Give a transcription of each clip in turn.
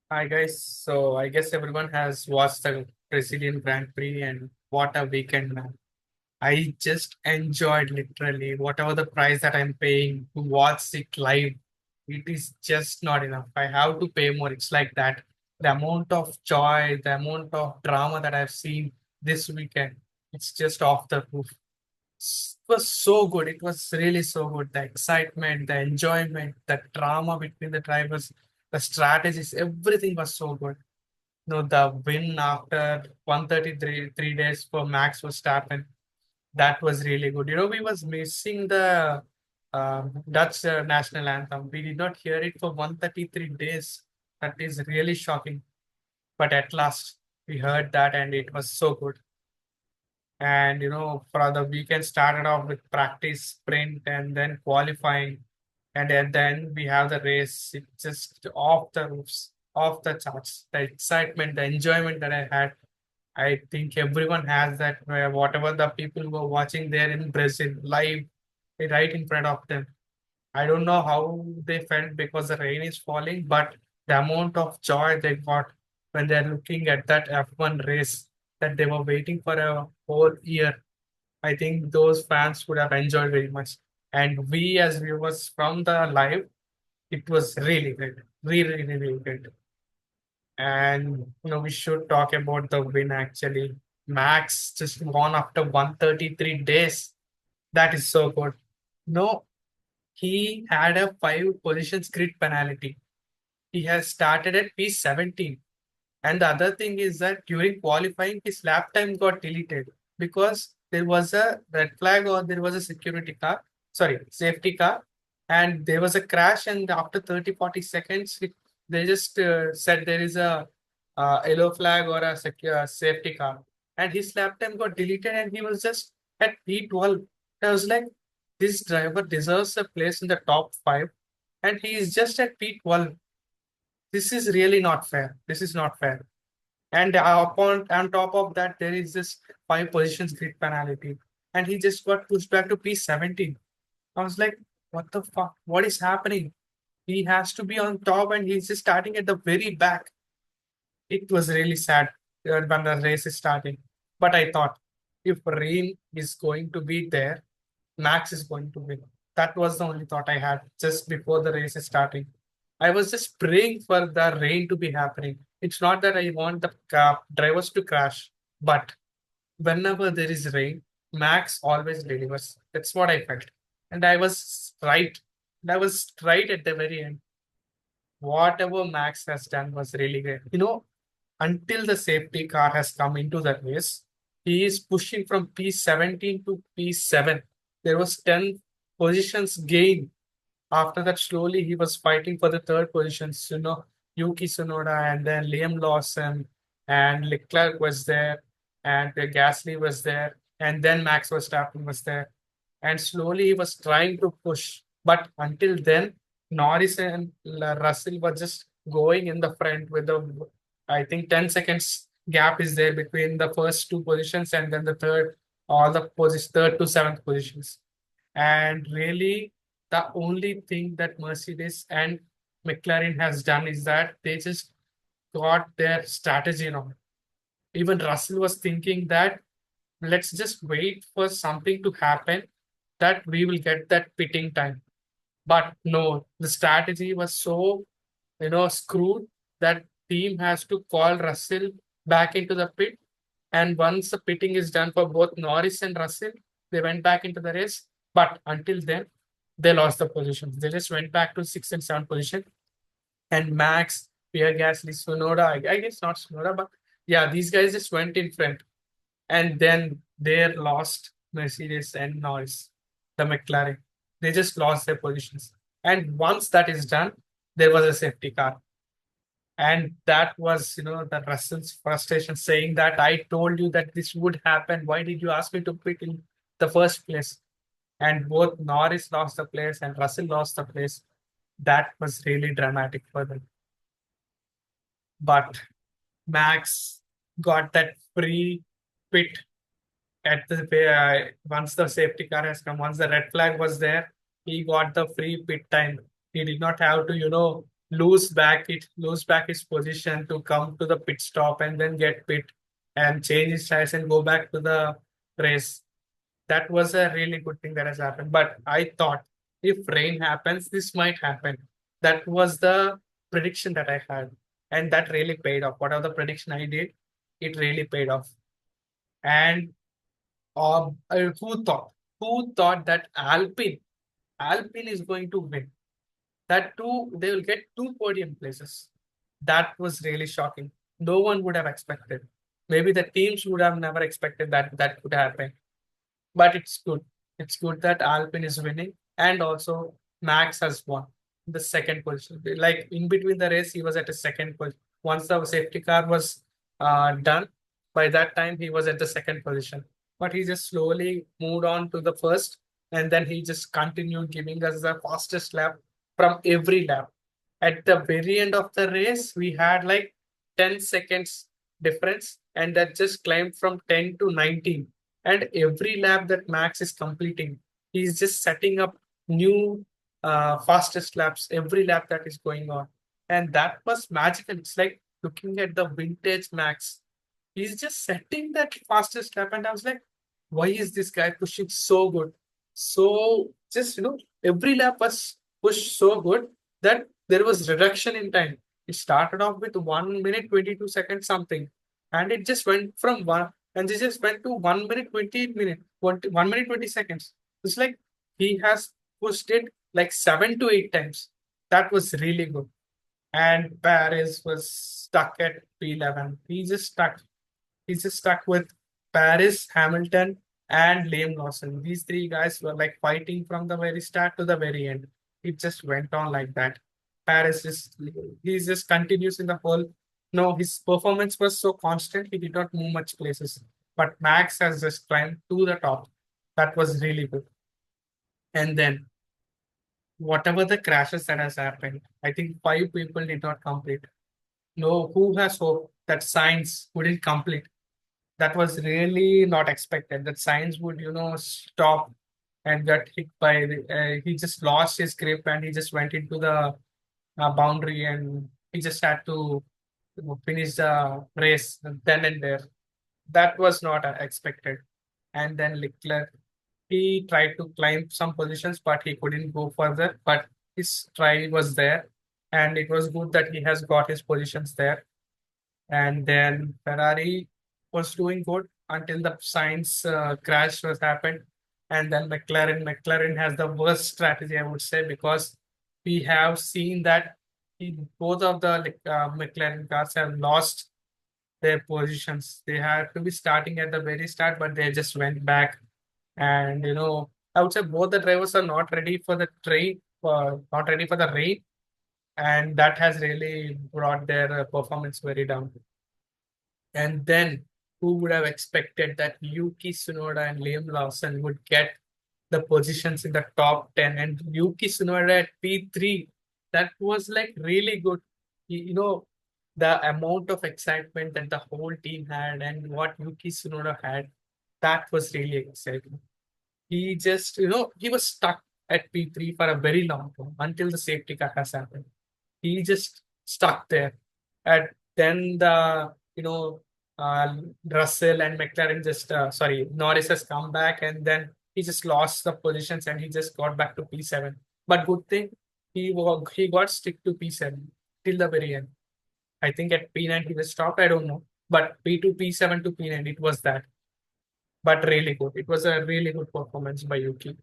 Hi guys. So I guess everyone has watched the Brazilian Grand Prix and what a weekend, man. I just enjoyed literally whatever the price that I'm paying to watch it live. It is just not enough. I have to pay more. It's like that. The amount of joy, the amount of drama that I've seen this weekend, it's just off the roof. It was so good. It was really so good. The excitement, the enjoyment, the drama between the drivers, the strategies, everything was so good. No, the win after 133 3 days for Max Verstappen, that was really good. We was missing the Dutch national anthem. We did not hear it for 133 days. That is really shocking. But at last, we heard that and it was so good. And for the weekend started off with practice, sprint, and then qualifying. And then we have the race. It just off the roofs, off the charts. The excitement, the enjoyment that I had, I think everyone has that. Whatever the people were watching there in Brazil live, right in front of them. I don't know how they felt because the rain is falling, but the amount of joy they got when they're looking at that F1 race that they were waiting for a whole year. I think those fans would have enjoyed very much. And we as viewers from the live, it was really great. Really, really, really great. And we should talk about the win actually. Max just won after 133 days. That is so good. No, he had a 5 positions grid penalty. He has started at P17. And the other thing is that during qualifying, his lap time got deleted because there was a red flag or there was a security car, sorry, safety car, and there was a crash. And after 30, 40 seconds, they just said there is a yellow flag or a safety car. And his lap time got deleted and he was just at P12. I was like, this driver deserves a place in the top five and he is just at P12. This is really not fair. This is not fair. And upon on top of that, there is this 5 positions grid penalty. And he just got pushed back to P17. I was like, what the fuck? What is happening? He has to be on top and he's just starting at the very back. It was really sad when the race is starting. But I thought if rain is going to be there, Max is going to win. That was the only thought I had just before the race is starting. I was just praying for the rain to be happening. It's not that I want the drivers to crash, but whenever there is rain, Max always delivers. That's what I felt. And I was right. And I was right at the very end. Whatever Max has done was really great. Until the safety car has come into the race, he is pushing from P17 to P7. There was 10 positions gain. After that, slowly he was fighting for the third positions. Yuki Tsunoda and then Liam Lawson and Leclerc was there and Gasly was there and then Max Verstappen was there. And slowly he was trying to push. But until then, Norris and Russell were just going in the front with the, I think, 10 seconds gap is there between the first 2 positions and then the third, all the third to seventh positions. And really, the only thing that Mercedes and McLaren has done is that they just got their strategy wrong. Even Russell was thinking that let's just wait for something to happen that we will get that pitting time. But no, the strategy was so screwed that team has to call Russell back into the pit. And once the pitting is done for both Norris and Russell, they went back into the race. But until then, they lost the positions. They just went back to 6 and 7 position. And Max, Pierre Gasly, Sonoda, I guess not Sonoda, but yeah, these guys just went in front. And then they lost Mercedes and Norris, the McLaren. They just lost their positions. And once that is done, there was a safety car. And that was, the Russell's frustration saying that I told you that this would happen. Why did you ask me to quit in the first place? And both Norris lost the place and Russell lost the place. That was really dramatic for them. But Max got that free pit at the once the safety car has come, once the red flag was there, he got the free pit time. He did not have to, lose back his position to come to the pit stop and then get pit and change his tires and go back to the race. That was a really good thing that has happened. But I thought if rain happens, this might happen. That was the prediction that I had. And that really paid off. Whatever the prediction I did, it really paid off. And who thought? Who thought that Alpine is going to win? That too, they will get two podium places. That was really shocking. No one would have expected. Maybe the teams would have never expected that that could happen. But it's good. It's good that Alpine is winning, and also Max has won the second position. Like in between the race, he was at a second position. Once the safety car was done, by that time he was at the second position. But he just slowly moved on to the first, and then he just continued giving us the fastest lap from every lap. At the very end of the race, we had like 10 seconds difference, and that just climbed from 10 to 19. And every lap that Max is completing, he's just setting up new fastest laps every lap that is going on. And that was magical. It's like looking at the vintage Max. He's just setting that fastest lap. And I was like, why is this guy pushing so good? So just, every lap was pushed so good that there was reduction in time. It started off with 1 minute, 22 seconds something. And it just went from one, and they just went to 1 minute, 28 minutes, 1 minute, 20 seconds. It's like he has pushed it like 7 to 8 times. That was really good. And Paris was stuck at P11. He's just stuck with Paris, Hamilton, and Liam Lawson. These three guys were like fighting from the very start to the very end. It just went on like that. Paris is he just continues in the whole. No, his performance was so constant, he did not move much places. But Max has just climbed to the top. That was really good. And then whatever the crashes that has happened, I think five people did not complete. No, who has hope that science wouldn't complete? That was really not expected. That science would, stop and get hit by. He just lost his grip and he just went into the boundary and he just had to finish the race then and there. That was not expected. And then Leclerc, he tried to climb some positions, but he couldn't go further. But his try was there, and it was good that he has got his positions there. And then Ferrari was doing good until the science crash was happened. And then McLaren has the worst strategy, I would say, because we have seen that both of the McLaren cars have lost their positions. They had to be starting at the very start, but they just went back. And I would say both the drivers are not ready for the not ready for the rain, and that has really brought their performance very down. And then who would have expected that Yuki Tsunoda and Liam Lawson would get the positions in the top 10 and Yuki Tsunoda at P3? That was like really good. The amount of excitement that the whole team had and what Yuki Tsunoda had, that was really exciting. He just, he was stuck at P3 for a very long time until the safety car has happened. He just stuck there. And then uh, Russell and McLaren Norris has come back and then he just lost the positions and he just got back to P7. But good thing, he got stick to P7 till the very end. I think at P9 he was stopped, I don't know. But P2, P7 to P9, it was that. But really good. It was a really good performance by Yuki.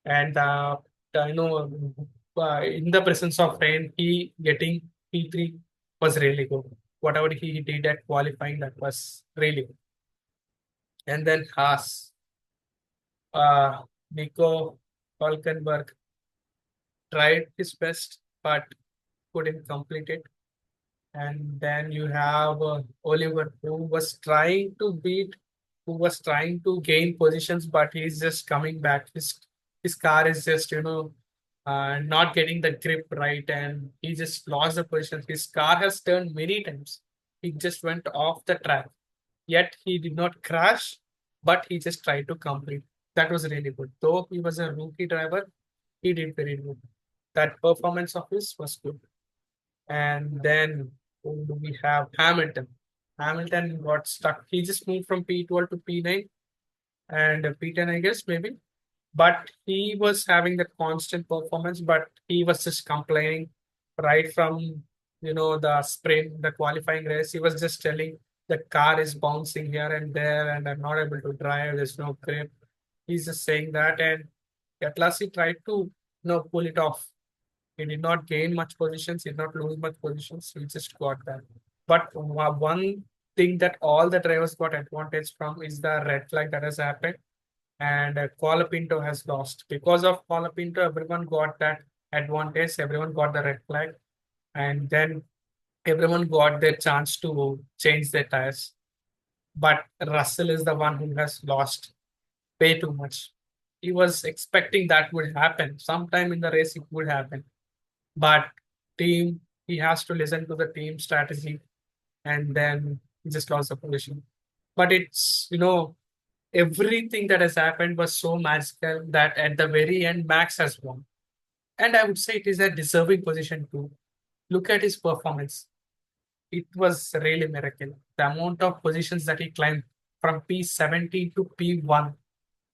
And in the presence of rain, he getting P3 was really good. Whatever he did at qualifying, that was really good. And then Haas, uh, Nico Hulkenberg tried his best but couldn't complete it. And then you have Oliver, who was trying to gain positions, but he's just coming back. His car is just not getting the grip right, and he just lost the position. His car has turned many times. He just went off the track. Yet he did not crash, but he just tried to complete. That was really good. Though he was a rookie driver, he did very good. That performance of his was good. And then who do we have? Hamilton. Hamilton got stuck. He just moved from P12 to P9 and P10, I guess, maybe. But he was having the constant performance, but he was just complaining right from the sprint, the qualifying race. He was just telling the car is bouncing here and there, and I'm not able to drive. There's no grip. He's just saying that, and at last he tried to pull it off. He did not gain much positions, he did not lose much positions. He just got that. But one thing that all the drivers got advantage from is the red flag that has happened, and Colapinto has lost. Because of Colapinto, everyone got that advantage. Everyone got the red flag, and then everyone got their chance to change their tires. But Russell is the one who has lost way too much. He was expecting that would happen sometime in the race. It would happen, but team he has to listen to the team strategy, and then he just lost the position. But it's everything that has happened was so magical that at the very end Max has won, and I would say it is a deserving position too. Look at his performance. It was really miracle. The amount of positions that he climbed from P17 to P1,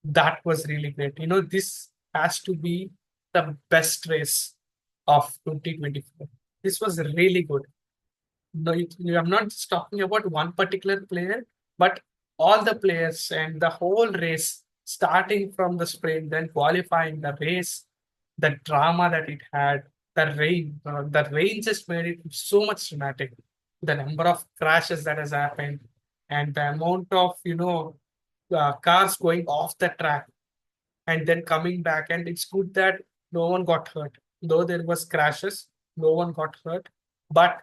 that was really great. This has to be the best race of 2024. This was really good. No, I'm not just talking about one particular player, but all the players and the whole race, starting from the sprint, then qualifying the race, the drama that it had, the rain just made it so much dramatic. The number of crashes that has happened, and the amount of cars going off the track and then coming back. And it's good that no one got hurt, though there was crashes. No one got hurt, but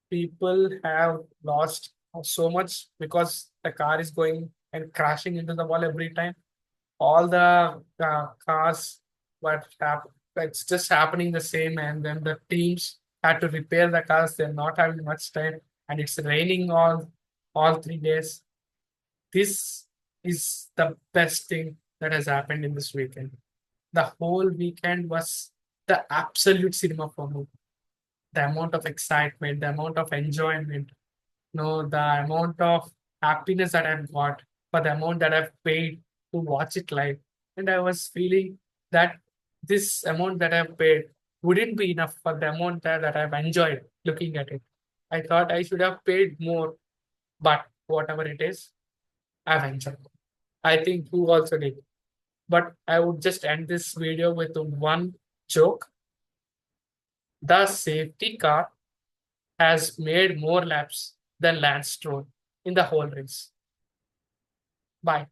people have lost so much because the car is going and crashing into the wall every time. All the cars, but it's just happening the same, and then the teams had to repair the cars. They're not having much time, and it's raining all 3 days. This is the best thing that has happened in this weekend. The whole weekend was the absolute cinema for me. The amount of excitement, the amount of enjoyment, the amount of happiness that I've got for the amount that I've paid to watch it live. And I was feeling that this amount that I've paid wouldn't be enough for the amount that I've enjoyed looking at it. I thought I should have paid more, but whatever it is, I've enjoyed. I think you also did. But I would just end this video with one joke. The safety car has made more laps than Lance Stroll in the whole race. Bye.